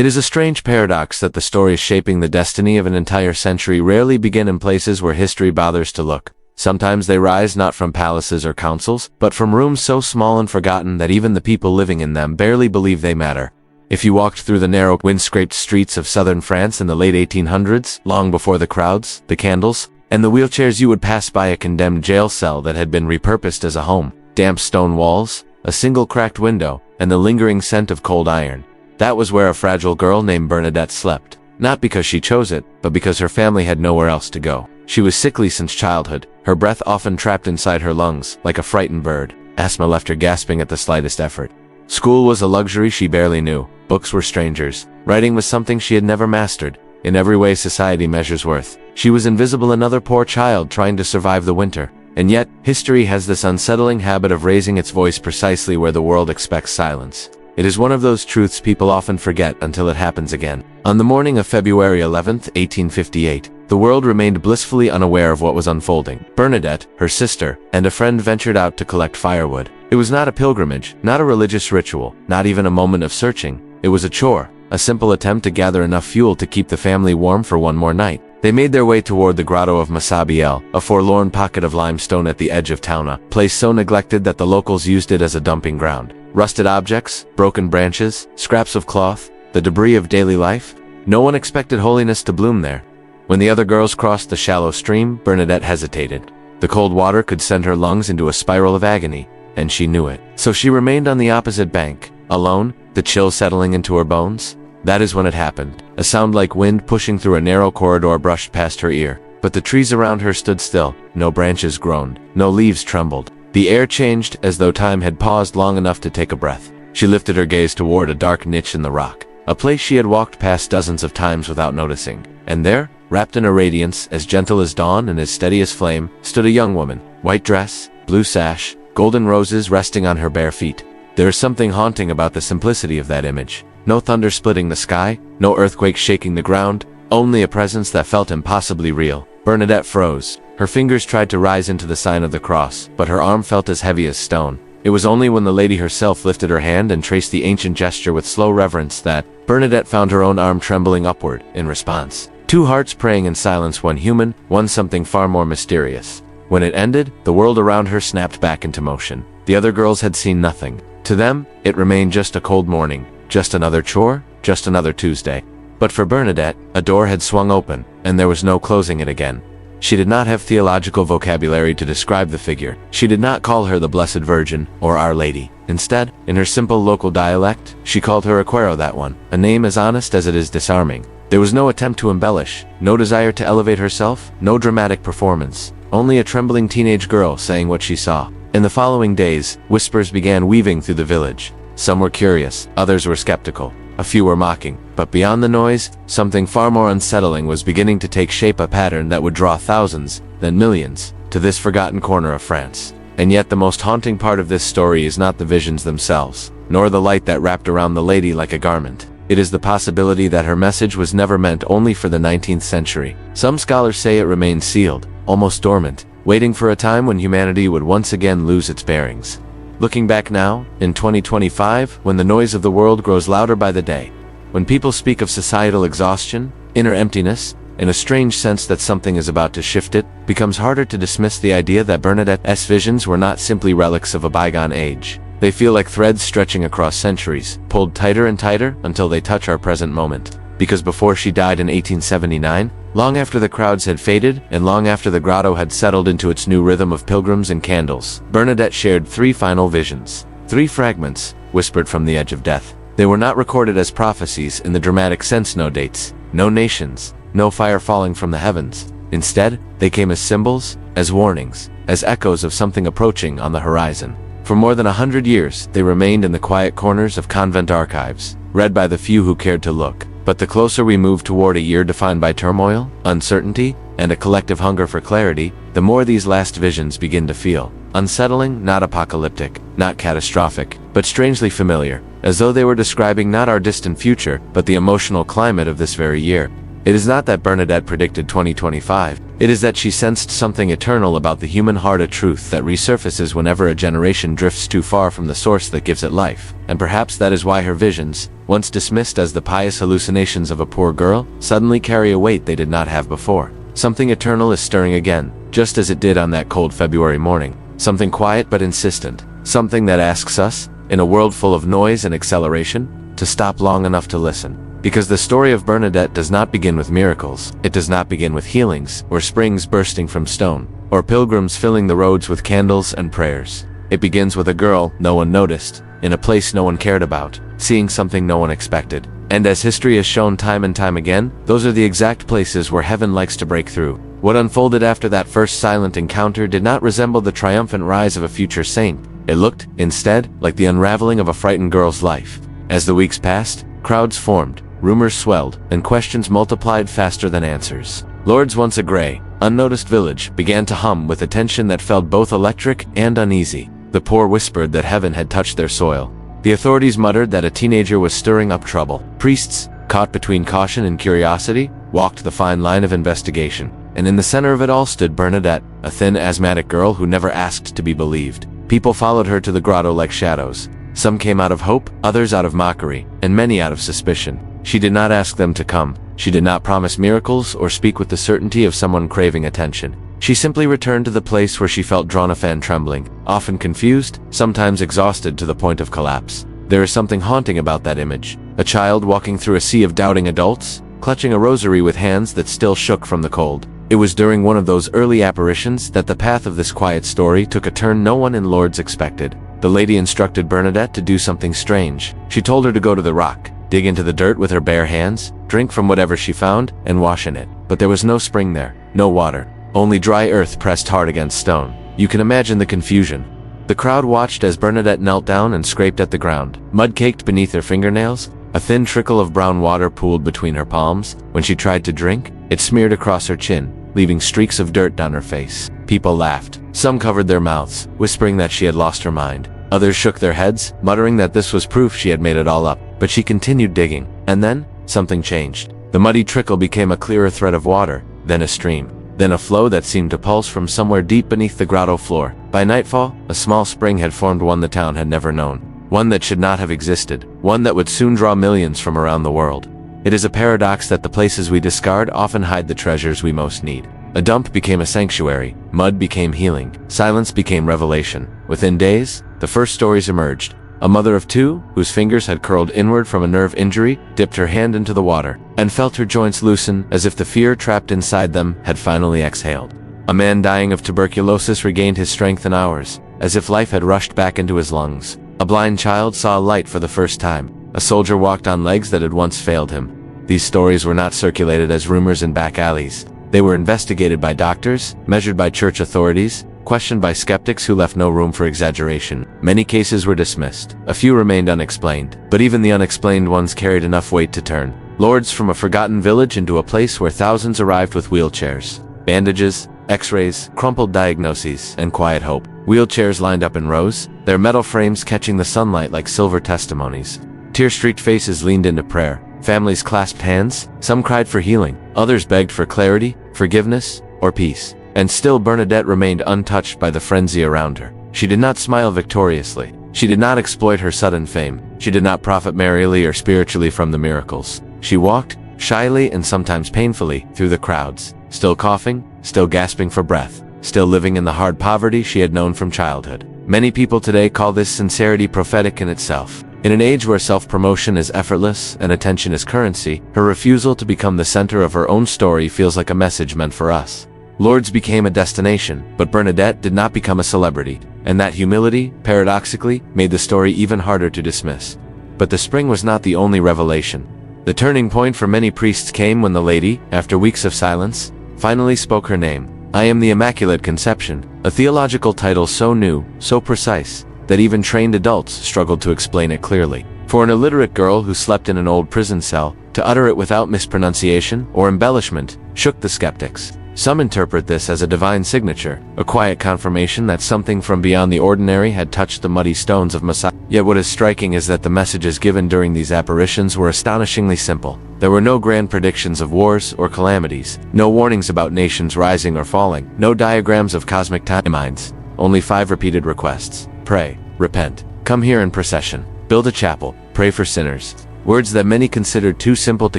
It is a strange paradox that the stories shaping the destiny of an entire century rarely begin in places where history bothers to look. Sometimes they rise not from palaces or councils, but from rooms so small and forgotten that even the people living in them barely believe they matter. If you walked through the narrow, wind-scraped streets of southern France in the late 1800s, long before the crowds, the candles, and the wheelchairs, you would pass by a condemned jail cell that had been repurposed as a home. Damp stone walls, a single cracked window, and the lingering scent of cold iron. That was where a fragile girl named Bernadette slept. Not because she chose it, but because her family had nowhere else to go. She was sickly since childhood, her breath often trapped inside her lungs, like a frightened bird. Asthma left her gasping at the slightest effort. School was a luxury she barely knew. Books were strangers. Writing was something she had never mastered. In every way society measures worth, she was invisible, another poor child trying to survive the winter. And yet, history has this unsettling habit of raising its voice precisely where the world expects silence. It is one of those truths people often forget until it happens again. On the morning of February 11, 1858, the world remained blissfully unaware of what was unfolding. Bernadette, her sister, and a friend ventured out to collect firewood. It was not a pilgrimage, not a religious ritual, not even a moment of searching. It was a chore, a simple attempt to gather enough fuel to keep the family warm for one more night. They made their way toward the grotto of Masabiel, a forlorn pocket of limestone at the edge of town, a place so neglected that the locals used it as a dumping ground. Rusted objects, broken branches, scraps of cloth, the debris of daily life. No one expected holiness to bloom there. When the other girls crossed the shallow stream, Bernadette hesitated. The cold water could send her lungs into a spiral of agony, and she knew it. So she remained on the opposite bank, alone, the chill settling into her bones. That is when it happened. A sound like wind pushing through a narrow corridor brushed past her ear. But the trees around her stood still. No branches groaned. No leaves trembled. The air changed as though time had paused long enough to take a breath. She lifted her gaze toward a dark niche in the rock, a place she had walked past dozens of times without noticing. And there, wrapped in a radiance as gentle as dawn and as steady as flame, stood a young woman. White dress, blue sash, golden roses resting on her bare feet. There is something haunting about the simplicity of that image. No thunder splitting the sky, no earthquake shaking the ground, only a presence that felt impossibly real. Bernadette froze. Her fingers tried to rise into the sign of the cross, but her arm felt as heavy as stone. It was only when the lady herself lifted her hand and traced the ancient gesture with slow reverence that Bernadette found her own arm trembling upward in response. Two hearts praying in silence, one human, one something far more mysterious. When it ended, the world around her snapped back into motion. The other girls had seen nothing. To them, it remained just a cold morning, just another chore, just another Tuesday. But for Bernadette, a door had swung open, and there was no closing it again. She did not have theological vocabulary to describe the figure. She did not call her the Blessed Virgin or Our Lady. Instead, in her simple local dialect, she called her Aquero, that one, a name as honest as it is disarming. There was no attempt to embellish, no desire to elevate herself, no dramatic performance. Only a trembling teenage girl saying what she saw. In the following days, whispers began weaving through the village. Some were curious, others were skeptical. A few were mocking, but beyond the noise, something far more unsettling was beginning to take shape, a pattern that would draw thousands, then millions, to this forgotten corner of France. And yet the most haunting part of this story is not the visions themselves, nor the light that wrapped around the lady like a garment. It is the possibility that her message was never meant only for the 19th century. Some scholars say it remained sealed, almost dormant, waiting for a time when humanity would once again lose its bearings. Looking back now, in 2025, when the noise of the world grows louder by the day, when people speak of societal exhaustion, inner emptiness, and a strange sense that something is about to shift, it becomes harder to dismiss the idea that Bernadette's visions were not simply relics of a bygone age. They feel like threads stretching across centuries, pulled tighter and tighter until they touch our present moment. Because before she died in 1879, long after the crowds had faded, and long after the grotto had settled into its new rhythm of pilgrims and candles, Bernadette shared three final visions. Three fragments, whispered from the edge of death. They were not recorded as prophecies in the dramatic sense, no dates, no nations, no fire falling from the heavens. Instead, they came as symbols, as warnings, as echoes of something approaching on the horizon. For more than 100 years, they remained in the quiet corners of convent archives, read by the few who cared to look. But the closer we move toward a year defined by turmoil, uncertainty, and a collective hunger for clarity, the more these last visions begin to feel unsettling, not apocalyptic, not catastrophic, but strangely familiar, as though they were describing not our distant future, but the emotional climate of this very year. It is not that Bernadette predicted 2025. It is that she sensed something eternal about the human heart, a truth that resurfaces whenever a generation drifts too far from the source that gives it life. And perhaps that is why her visions, once dismissed as the pious hallucinations of a poor girl, suddenly carry a weight they did not have before. Something eternal is stirring again, just as it did on that cold February morning. Something quiet but insistent. Something that asks us, in a world full of noise and acceleration, to stop long enough to listen. Because the story of Bernadette does not begin with miracles, it does not begin with healings, or springs bursting from stone, or pilgrims filling the roads with candles and prayers. It begins with a girl no one noticed, in a place no one cared about, seeing something no one expected. And as history has shown time and time again, those are the exact places where heaven likes to break through. What unfolded after that first silent encounter did not resemble the triumphant rise of a future saint. It looked, instead, like the unraveling of a frightened girl's life. As the weeks passed, crowds formed. Rumors swelled, and questions multiplied faster than answers. Lourdes, once a gray, unnoticed village, began to hum with a tension that felt both electric and uneasy. The poor whispered that heaven had touched their soil. The authorities muttered that a teenager was stirring up trouble. Priests, caught between caution and curiosity, walked the fine line of investigation. And in the center of it all stood Bernadette, a thin, asthmatic girl who never asked to be believed. People followed her to the grotto like shadows. Some came out of hope, others out of mockery, and many out of suspicion. She did not ask them to come. She did not promise miracles or speak with the certainty of someone craving attention. She simply returned to the place where she felt drawn, a fan trembling, often confused, sometimes exhausted to the point of collapse. There is something haunting about that image. A child walking through a sea of doubting adults, clutching a rosary with hands that still shook from the cold. It was during one of those early apparitions that the path of this quiet story took a turn no one in Lourdes expected. The lady instructed Bernadette to do something strange. She told her to go to the rock, dig into the dirt with her bare hands, drink from whatever she found, and wash in it. But there was no spring there, no water, only dry earth pressed hard against stone. You can imagine the confusion. The crowd watched as Bernadette knelt down and scraped at the ground. Mud caked beneath her fingernails, a thin trickle of brown water pooled between her palms. When she tried to drink, it smeared across her chin, leaving streaks of dirt down her face. People laughed. Some covered their mouths, whispering that she had lost her mind. Others shook their heads, muttering that this was proof she had made it all up. But she continued digging, and then, something changed. The muddy trickle became a clearer thread of water, then a stream, then a flow that seemed to pulse from somewhere deep beneath the grotto floor. By nightfall, a small spring had formed, one the town had never known. One that should not have existed, one that would soon draw millions from around the world. It is a paradox that the places we discard often hide the treasures we most need. A dump became a sanctuary, mud became healing, silence became revelation. Within days, the first stories emerged. A mother of two, whose fingers had curled inward from a nerve injury, dipped her hand into the water, and felt her joints loosen as if the fear trapped inside them had finally exhaled. A man dying of tuberculosis regained his strength in hours, as if life had rushed back into his lungs. A blind child saw a light for the first time. A soldier walked on legs that had once failed him. These stories were not circulated as rumors in back alleys. They were investigated by doctors, measured by church authorities, questioned by skeptics who left no room for exaggeration. Many cases were dismissed. A few remained unexplained. But even the unexplained ones carried enough weight to turn Lourdes from a forgotten village into a place where thousands arrived with wheelchairs, bandages, x-rays, crumpled diagnoses, and quiet hope. Wheelchairs lined up in rows, their metal frames catching the sunlight like silver testimonies. Tear-streaked faces leaned into prayer. Families clasped hands. Some cried for healing. Others begged for clarity, forgiveness, or peace. And still Bernadette remained untouched by the frenzy around her. She did not smile victoriously. She did not exploit her sudden fame. She did not profit merrily or spiritually from the miracles. She walked, shyly and sometimes painfully, through the crowds, still coughing, still gasping for breath, still living in the hard poverty she had known from childhood. Many people today call this sincerity prophetic in itself. In an age where self-promotion is effortless and attention is currency, her refusal to become the center of her own story feels like a message meant for us. Lourdes became a destination, but Bernadette did not become a celebrity, and that humility, paradoxically, made the story even harder to dismiss. But the spring was not the only revelation. The turning point for many priests came when the lady, after weeks of silence, finally spoke her name. I am the Immaculate Conception, a theological title so new, so precise, that even trained adults struggled to explain it clearly. For an illiterate girl who slept in an old prison cell, to utter it without mispronunciation or embellishment shook the skeptics. Some interpret this as a divine signature, a quiet confirmation that something from beyond the ordinary had touched the muddy stones of Messiah. Yet what is striking is that the messages given during these apparitions were astonishingly simple. There were no grand predictions of wars or calamities, no warnings about nations rising or falling, no diagrams of cosmic timelines, only 5 repeated requests: pray, repent, come here in procession, build a chapel, pray for sinners. Words that many considered too simple to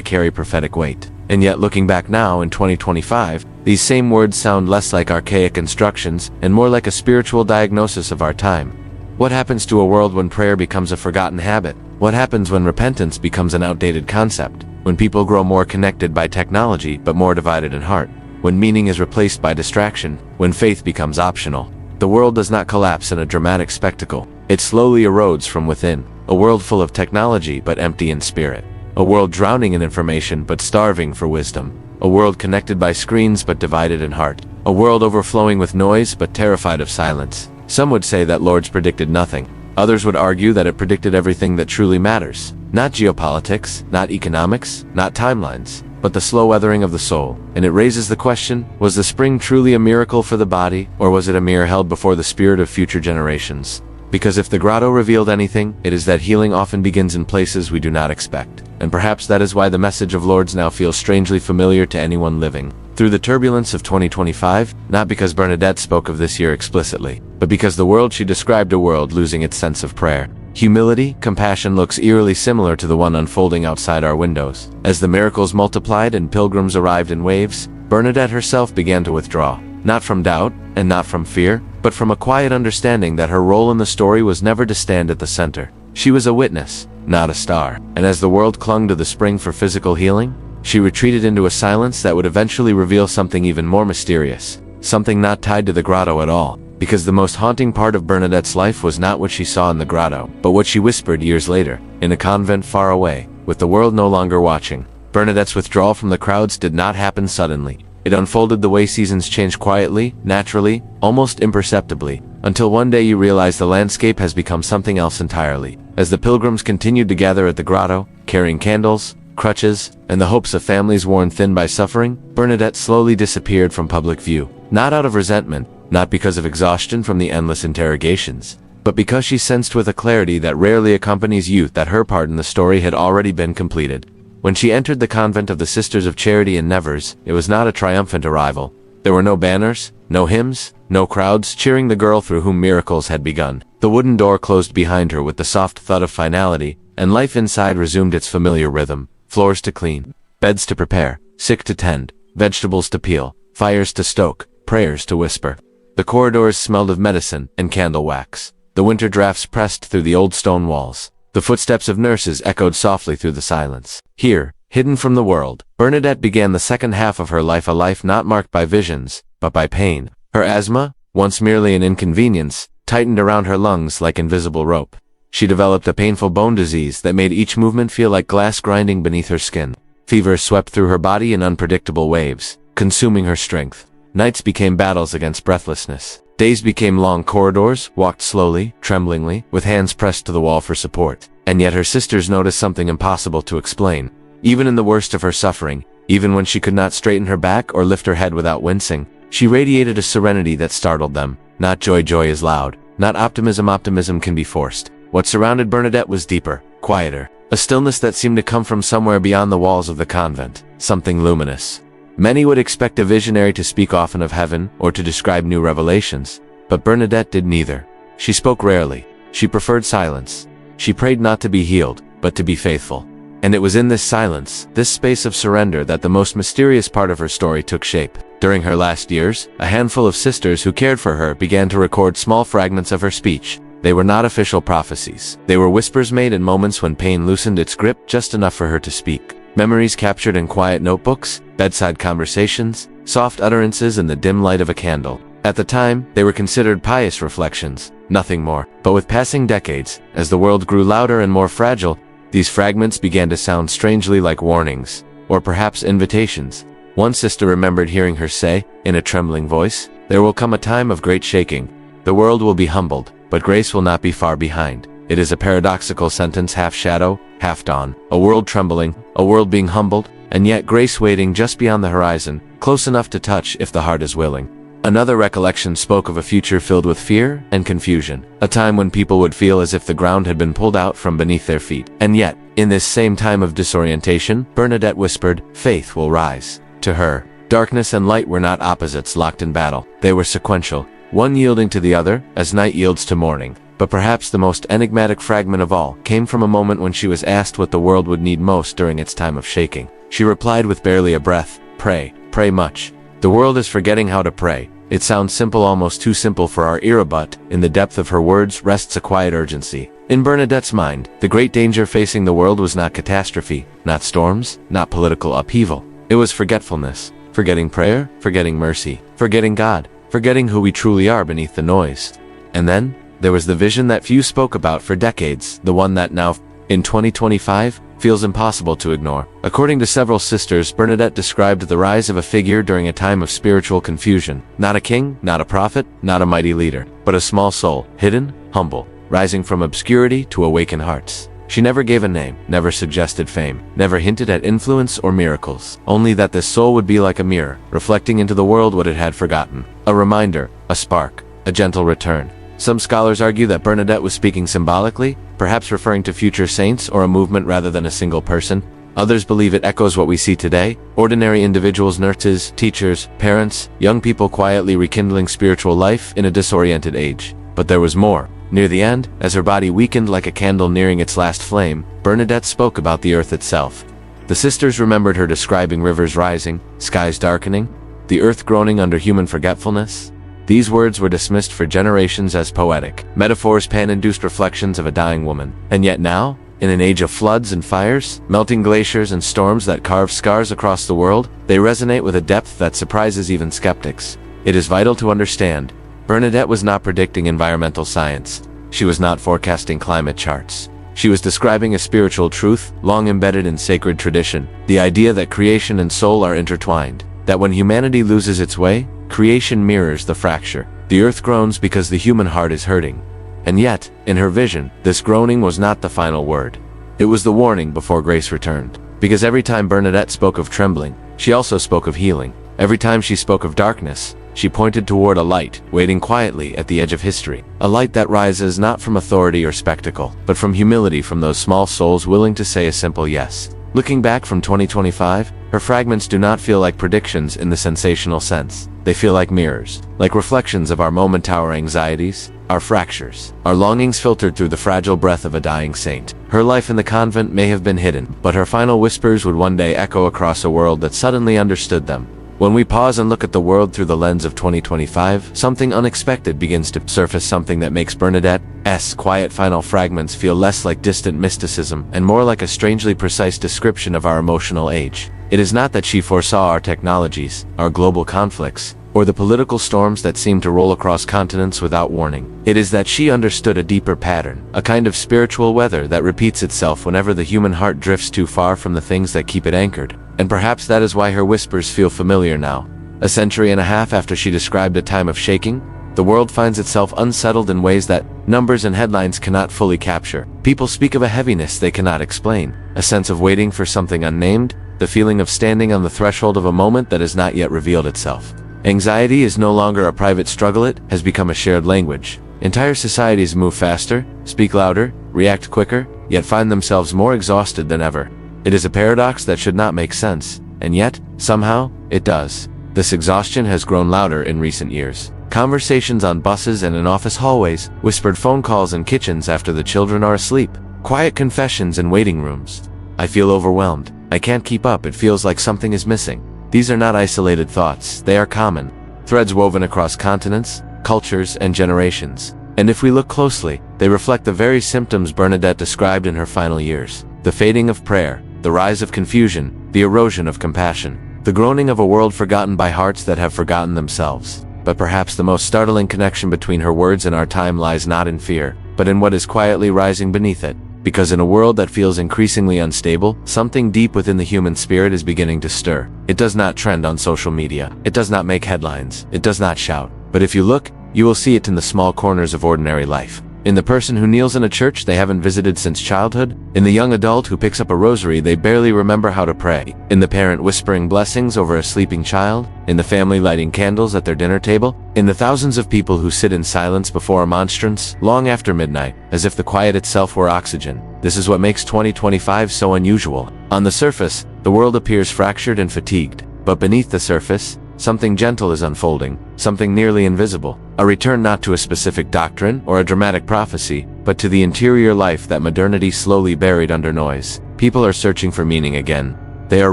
carry prophetic weight. And yet, looking back now in 2025, these same words sound less like archaic instructions and more like a spiritual diagnosis of our time. What happens to a world when prayer becomes a forgotten habit? What happens when repentance becomes an outdated concept? When people grow more connected by technology but more divided in heart? When meaning is replaced by distraction? When faith becomes optional? The world does not collapse in a dramatic spectacle. It slowly erodes from within. A world full of technology but empty in spirit. A world drowning in information but starving for wisdom. A world connected by screens but divided in heart. A world overflowing with noise but terrified of silence. Some would say that Lourdes predicted nothing. Others would argue that it predicted everything that truly matters. Not geopolitics, not economics, not timelines, but the slow weathering of the soul. And it raises the question, was the spring truly a miracle for the body, or was it a mirror held before the spirit of future generations? Because if the grotto revealed anything, it is that healing often begins in places we do not expect. And perhaps that is why the message of Lourdes now feels strangely familiar to anyone living through the turbulence of 2025, not because Bernadette spoke of this year explicitly, but because the world she described a world losing its sense of prayer. Humility, compassion looks eerily similar to the one unfolding outside our windows. As the miracles multiplied and pilgrims arrived in waves, Bernadette herself began to withdraw, not from doubt and not from fear, but from a quiet understanding that her role in the story was never to stand at the center. She was a witness, not a star. And as the world clung to the spring for physical healing, she retreated into a silence that would eventually reveal something even more mysterious, something not tied to the grotto at all. Because the most haunting part of Bernadette's life was not what she saw in the grotto, but what she whispered years later, in a convent far away, with the world no longer watching. Bernadette's withdrawal from the crowds did not happen suddenly. It unfolded the way seasons change quietly, naturally, almost imperceptibly, until one day you realize the landscape has become something else entirely. As the pilgrims continued to gather at the grotto, carrying candles, crutches, and the hopes of families worn thin by suffering, Bernadette slowly disappeared from public view. Not out of resentment, not because of exhaustion from the endless interrogations, but because she sensed with a clarity that rarely accompanies youth that her part in the story had already been completed. When she entered the convent of the Sisters of Charity in Nevers, it was not a triumphant arrival. There were no banners, no hymns, no crowds cheering the girl through whom miracles had begun. The wooden door closed behind her with the soft thud of finality, and life inside resumed its familiar rhythm. Floors to clean, beds to prepare, sick to tend, vegetables to peel, fires to stoke, prayers to whisper. The corridors smelled of medicine and candle wax. The winter drafts pressed through the old stone walls. The footsteps of nurses echoed softly through the silence. Here, hidden from the world, Bernadette began the second half of her life, a life not marked by visions, but by pain. Her asthma, once merely an inconvenience, tightened around her lungs like invisible rope. She developed a painful bone disease that made each movement feel like glass grinding beneath her skin. Fever swept through her body in unpredictable waves, consuming her strength. Nights became battles against breathlessness. Days became long corridors, walked slowly, tremblingly, with hands pressed to the wall for support. And yet her sisters noticed something impossible to explain. Even in the worst of her suffering, even when she could not straighten her back or lift her head without wincing, she radiated a serenity that startled them. Not joy, joy is loud. Not optimism, optimism can be forced. What surrounded Bernadette was deeper, quieter. A stillness that seemed to come from somewhere beyond the walls of the convent. Something luminous. Many would expect a visionary to speak often of heaven or to describe new revelations, but Bernadette did neither. She spoke rarely. She preferred silence. She prayed not to be healed, but to be faithful. And it was in this silence, this space of surrender, that the most mysterious part of her story took shape. During her last years, a handful of sisters who cared for her began to record small fragments of her speech. They were not official prophecies. They were whispers made in moments when pain loosened its grip, just enough for her to speak. Memories captured in quiet notebooks, bedside conversations, soft utterances in the dim light of a candle. At the time, they were considered pious reflections, nothing more. But with passing decades, as the world grew louder and more fragile, these fragments began to sound strangely like warnings, or perhaps invitations. One sister remembered hearing her say, in a trembling voice, "There will come a time of great shaking. The world will be humbled, but grace will not be far behind." It is a paradoxical sentence, half shadow, half dawn. A world trembling, a world being humbled, and yet grace waiting just beyond the horizon, close enough to touch if the heart is willing. Another recollection spoke of a future filled with fear and confusion, a time when people would feel as if the ground had been pulled out from beneath their feet. And yet, in this same time of disorientation, Bernadette whispered, "Faith will rise." To her, darkness and light were not opposites locked in battle. They were sequential, one yielding to the other, as night yields to morning. But perhaps the most enigmatic fragment of all came from a moment when she was asked what the world would need most during its time of shaking. She replied with barely a breath, "Pray, pray much." The world is forgetting how to pray. It sounds simple, almost too simple for our era, but in the depth of her words rests a quiet urgency. In Bernadette's mind, the great danger facing the world was not catastrophe, not storms, not political upheaval. It was forgetfulness. Forgetting prayer, forgetting mercy, forgetting God, forgetting who we truly are beneath the noise. And then, there was the vision that few spoke about for decades, the one that now, in 2025, feels impossible to ignore. According to several sisters, Bernadette described the rise of a figure during a time of spiritual confusion. Not a king, not a prophet, not a mighty leader, but a small soul, hidden, humble, rising from obscurity to awaken hearts. She never gave a name, never suggested fame, never hinted at influence or miracles, only that this soul would be like a mirror, reflecting into the world what it had forgotten. A reminder, a spark, a gentle return. Some scholars argue that Bernadette was speaking symbolically, perhaps referring to future saints or a movement rather than a single person. Others believe it echoes what we see today, ordinary individuals, nurses, teachers, parents, young people quietly rekindling spiritual life in a disoriented age. But there was more. Near the end, as her body weakened like a candle nearing its last flame, Bernadette spoke about the earth itself. The sisters remembered her describing rivers rising, skies darkening, the earth groaning under human forgetfulness. These words were dismissed for generations as poetic, metaphors, pan-induced reflections of a dying woman. And yet now, in an age of floods and fires, melting glaciers and storms that carve scars across the world, they resonate with a depth that surprises even skeptics. It is vital to understand, Bernadette was not predicting environmental science. She was not forecasting climate charts. She was describing a spiritual truth, long embedded in sacred tradition, the idea that creation and soul are intertwined, that when humanity loses its way, creation mirrors the fracture. The earth groans because the human heart is hurting. And yet, in her vision, this groaning was not the final word. It was the warning before grace returned. Because every time Bernadette spoke of trembling, she also spoke of healing. Every time she spoke of darkness, she pointed toward a light, waiting quietly at the edge of history. A light that rises not from authority or spectacle, but from humility, from those small souls willing to say a simple yes. Looking back from 2025, her fragments do not feel like predictions in the sensational sense. They feel like mirrors, like reflections of our momentary anxieties, our fractures, our longings filtered through the fragile breath of a dying saint. Her life in the convent may have been hidden, but her final whispers would one day echo across a world that suddenly understood them. When we pause and look at the world through the lens of 2025, something unexpected begins to surface, something that makes Bernadette's quiet final fragments feel less like distant mysticism and more like a strangely precise description of our emotional age. It is not that she foresaw our technologies, our global conflicts, or the political storms that seem to roll across continents without warning. It is that she understood a deeper pattern, a kind of spiritual weather that repeats itself whenever the human heart drifts too far from the things that keep it anchored. And perhaps that is why her whispers feel familiar now. A century and a half after she described a time of shaking, the world finds itself unsettled in ways that numbers and headlines cannot fully capture. People speak of a heaviness they cannot explain, a sense of waiting for something unnamed, the feeling of standing on the threshold of a moment that has not yet revealed itself. Anxiety is no longer a private struggle, it has become a shared language. Entire societies move faster, speak louder, react quicker, yet find themselves more exhausted than ever. It is a paradox that should not make sense, and yet, somehow, it does. This exhaustion has grown louder in recent years. Conversations on buses and in office hallways, whispered phone calls in kitchens after the children are asleep, quiet confessions in waiting rooms. I feel overwhelmed. I can't keep up, it feels like something is missing. These are not isolated thoughts, they are common. Threads woven across continents, cultures, and generations. And if we look closely, they reflect the very symptoms Bernadette described in her final years. The fading of prayer, the rise of confusion, the erosion of compassion, the groaning of a world forgotten by hearts that have forgotten themselves. But perhaps the most startling connection between her words and our time lies not in fear, but in what is quietly rising beneath it. Because in a world that feels increasingly unstable, something deep within the human spirit is beginning to stir. It does not trend on social media. It does not make headlines. It does not shout. But if you look, you will see it in the small corners of ordinary life. In the person who kneels in a church they haven't visited since childhood, in the young adult who picks up a rosary they barely remember how to pray, in the parent whispering blessings over a sleeping child, in the family lighting candles at their dinner table, in the thousands of people who sit in silence before a monstrance long after midnight, as if the quiet itself were oxygen. This is what makes 2025 so unusual. On the surface, the world appears fractured and fatigued, but beneath the surface, something gentle is unfolding, something nearly invisible. A return not to a specific doctrine or a dramatic prophecy, but to the interior life that modernity slowly buried under noise. People are searching for meaning again. They are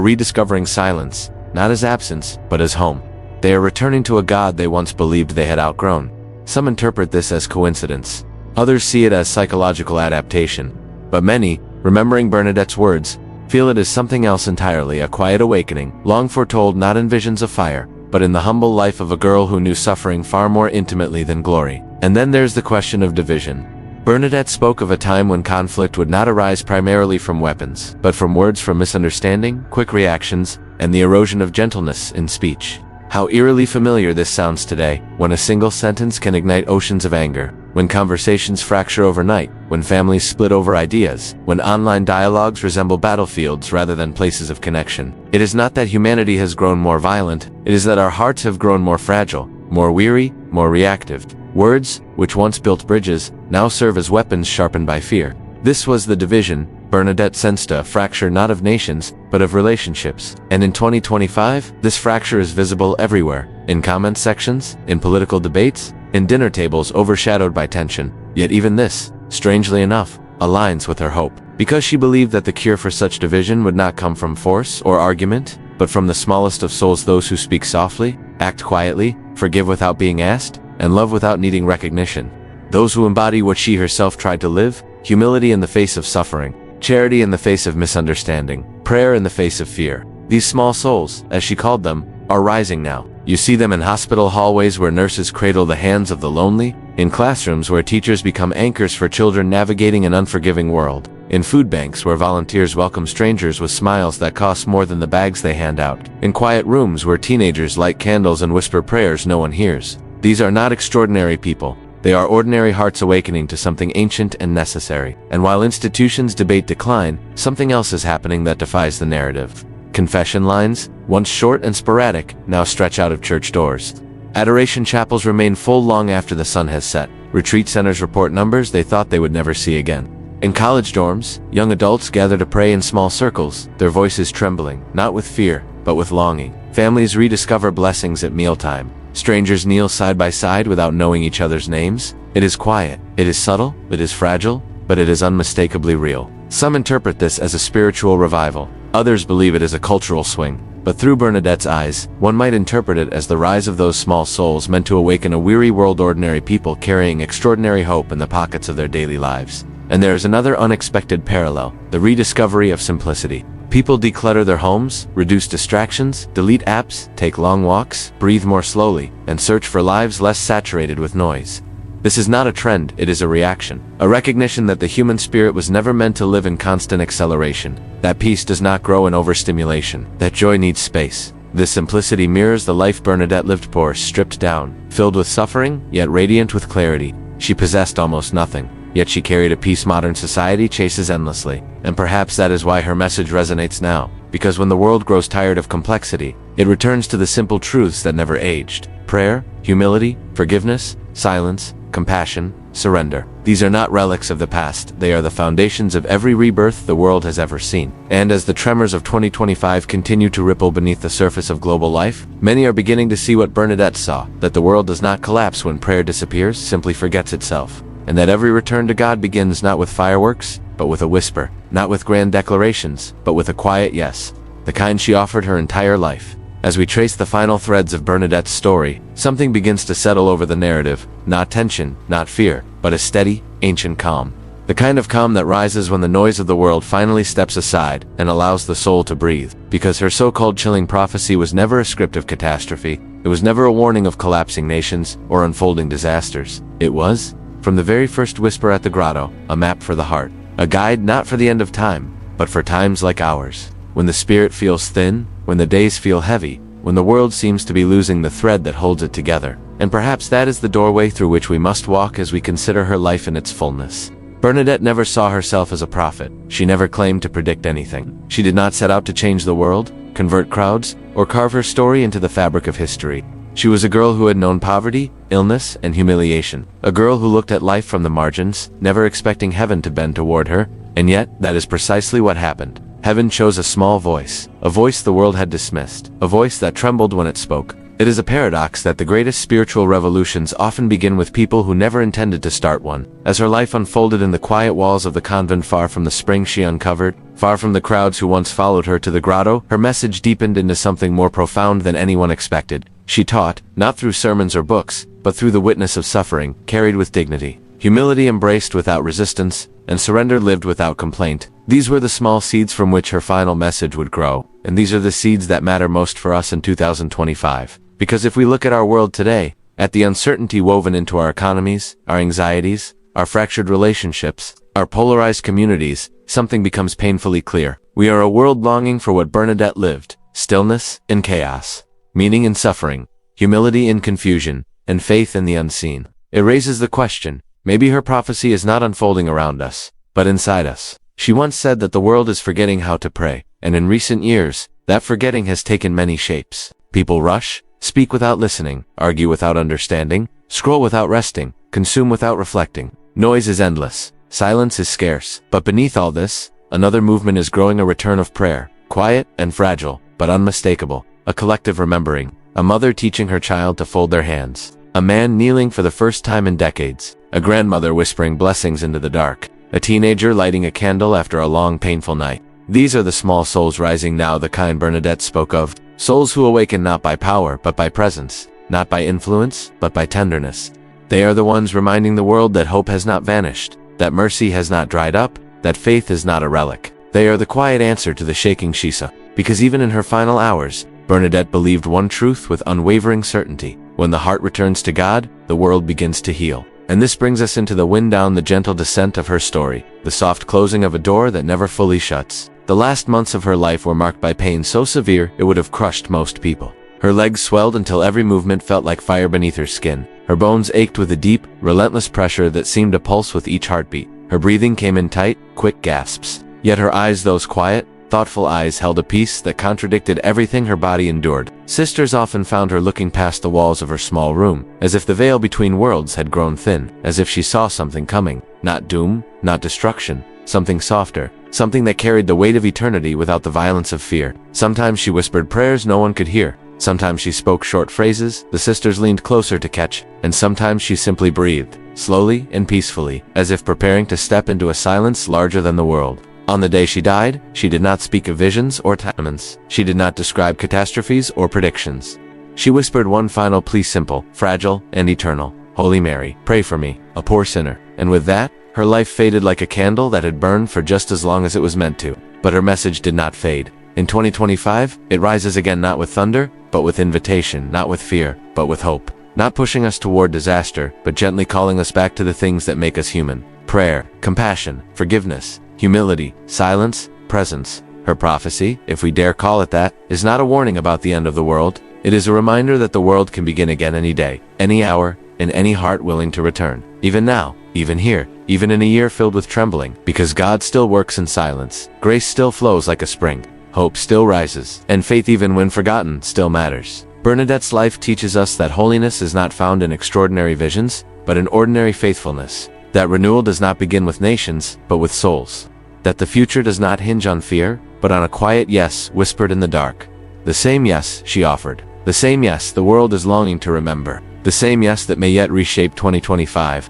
rediscovering silence, not as absence, but as home. They are returning to a God they once believed they had outgrown. Some interpret this as coincidence. Others see it as psychological adaptation. But many, remembering Bernadette's words, feel it as something else entirely, a quiet awakening, long foretold not in visions of fire, but in the humble life of a girl who knew suffering far more intimately than glory. And then there's the question of division. Bernadette spoke of a time when conflict would not arise primarily from weapons, but from words, from misunderstanding, quick reactions, and the erosion of gentleness in speech. How eerily familiar this sounds today, when a single sentence can ignite oceans of anger, when conversations fracture overnight, when families split over ideas, when online dialogues resemble battlefields rather than places of connection. It is not that humanity has grown more violent, it is that our hearts have grown more fragile, more weary, more reactive. Words, which once built bridges, now serve as weapons sharpened by fear. This was the division. Bernadette sensed a fracture not of nations, but of relationships. And in 2025, this fracture is visible everywhere. In comment sections, in political debates, in dinner tables overshadowed by tension. Yet even this, strangely enough, aligns with her hope. Because she believed that the cure for such division would not come from force or argument, but from the smallest of souls, those who speak softly, act quietly, forgive without being asked, and love without needing recognition. Those who embody what she herself tried to live: humility in the face of suffering, charity in the face of misunderstanding, prayer in the face of fear. These small souls, as she called them, are rising now. You see them in hospital hallways where nurses cradle the hands of the lonely, in classrooms where teachers become anchors for children navigating an unforgiving world, in food banks where volunteers welcome strangers with smiles that cost more than the bags they hand out, in quiet rooms where teenagers light candles and whisper prayers no one hears. These are not extraordinary people. They are ordinary hearts awakening to something ancient and necessary. And while institutions debate decline, something else is happening that defies the narrative. Confession lines, once short and sporadic, now stretch out of church doors. Adoration chapels remain full long after the sun has set. Retreat centers report numbers they thought they would never see again. In college dorms, young adults gather to pray in small circles, their voices trembling, not with fear, but with longing. Families rediscover blessings at mealtime. Strangers kneel side by side without knowing each other's names. It is quiet, it is subtle, it is fragile, but it is unmistakably real. Some interpret this as a spiritual revival. Others believe it is a cultural swing. But through Bernadette's eyes, one might interpret it as the rise of those small souls meant to awaken a weary world, ordinary people carrying extraordinary hope in the pockets of their daily lives. And there is another unexpected parallel: the rediscovery of simplicity. People declutter their homes, reduce distractions, delete apps, take long walks, breathe more slowly, and search for lives less saturated with noise. This is not a trend, it is a reaction. A recognition that the human spirit was never meant to live in constant acceleration. That peace does not grow in overstimulation. That joy needs space. This simplicity mirrors the life Bernadette lived, poor, stripped down, filled with suffering, yet radiant with clarity. She possessed almost nothing, yet she carried a peace modern society chases endlessly. And perhaps that is why her message resonates now. Because when the world grows tired of complexity, it returns to the simple truths that never aged. Prayer, humility, forgiveness, silence, compassion, surrender. These are not relics of the past, they are the foundations of every rebirth the world has ever seen. And as the tremors of 2025 continue to ripple beneath the surface of global life, many are beginning to see what Bernadette saw: that the world does not collapse when prayer disappears, simply forgets itself. And that every return to God begins not with fireworks, but with a whisper, not with grand declarations, but with a quiet yes, the kind she offered her entire life. As we trace the final threads of Bernadette's story, something begins to settle over the narrative. Not tension, not fear, but a steady, ancient calm. The kind of calm that rises when the noise of the world finally steps aside and allows the soul to breathe. Because her so-called chilling prophecy was never a script of catastrophe. It was never a warning of collapsing nations or unfolding disasters. It was, from the very first whisper at the grotto, a map for the heart. A guide not for the end of time, but for times like ours. When the spirit feels thin, when the days feel heavy, when the world seems to be losing the thread that holds it together. and perhaps that is the doorway through which we must walk as we consider her life in its fullness. Bernadette never saw herself as a prophet. She never claimed to predict anything. She did not set out to change the world, convert crowds, or carve her story into the fabric of history. She was a girl who had known poverty, illness, and humiliation. A girl who looked at life from the margins, never expecting heaven to bend toward her, and yet, that is precisely what happened. Heaven chose a small voice, a voice the world had dismissed, a voice that trembled when it spoke. It is a paradox that the greatest spiritual revolutions often begin with people who never intended to start one. As her life unfolded in the quiet walls of the convent, far from the spring she uncovered, far from the crowds who once followed her to the grotto, her message deepened into something more profound than anyone expected. She taught, not through sermons or books, but through the witness of suffering, carried with dignity, humility embraced without resistance, and surrender lived without complaint. These were the small seeds from which her final message would grow, and these are the seeds that matter most for us in 2025. Because if we look at our world today, at the uncertainty woven into our economies, our anxieties, our fractured relationships, our polarized communities, something becomes painfully clear. We are a world longing for what Bernadette lived: stillness in chaos, meaning in suffering, humility in confusion, and faith in the unseen. It raises the question, maybe her prophecy is not unfolding around us, but inside us. She once said that the world is forgetting how to pray, and in recent years, that forgetting has taken many shapes. People rush, speak without listening, argue without understanding, scroll without resting, consume without reflecting. Noise is endless, silence is scarce, but beneath all this, another movement is growing: a return of prayer, quiet and fragile, but unmistakable, a collective remembering, a mother teaching her child to fold their hands, a man kneeling for the first time in decades, a grandmother whispering blessings into the dark, a teenager lighting a candle after a long, painful night. These are the small souls rising now, the kind Bernadette spoke of. Souls who awaken not by power, but by presence, not by influence, but by tenderness. They are the ones reminding the world that hope has not vanished, that mercy has not dried up, that faith is not a relic. They are the quiet answer to the shaking she saw. Because even in her final hours, Bernadette believed one truth with unwavering certainty: when the heart returns to God, the world begins to heal. And this brings us into the wind down, the gentle descent of her story, the soft closing of a door that never fully shuts. The last months of her life were marked by pain so severe it would have crushed most people. Her legs swelled until every movement felt like fire beneath her skin. Her bones ached with a deep, relentless pressure that seemed to pulse with each heartbeat. Her breathing came in tight, quick gasps. Yet her eyes, those quiet, thoughtful eyes, held a peace that contradicted everything her body endured. Sisters often found her looking past the walls of her small room, as if the veil between worlds had grown thin, as if she saw something coming. Not doom, not destruction, something softer, something that carried the weight of eternity without the violence of fear. Sometimes she whispered prayers no one could hear. Sometimes she spoke short phrases the sisters leaned closer to catch, and sometimes she simply breathed, slowly and peacefully, as if preparing to step into a silence larger than the world. On the day she died, she did not speak of visions or testaments. She did not describe catastrophes or predictions. She whispered one final plea, simple, fragile, and eternal: Holy Mary, pray for me, a poor sinner. And with that, her life faded like a candle that had burned for just as long as it was meant to. But her message did not fade. In 2025, it rises again, not with thunder, but with invitation, not with fear, but with hope. Not pushing us toward disaster, but gently calling us back to the things that make us human: prayer, compassion, forgiveness, humility, silence, presence. Her prophecy, if we dare call it that, is not a warning about the end of the world. It is a reminder that the world can begin again any day, any hour, in any heart willing to return. Even now, even here, even in a year filled with trembling, because God still works in silence. Grace still flows like a spring. Hope still rises, and faith, even when forgotten, still matters. Bernadette's life teaches us that holiness is not found in extraordinary visions, but in ordinary faithfulness. That renewal does not begin with nations, but with souls. That the future does not hinge on fear, but on a quiet yes whispered in the dark. The same yes she offered. The same yes the world is longing to remember. The same yes that may yet reshape 2025.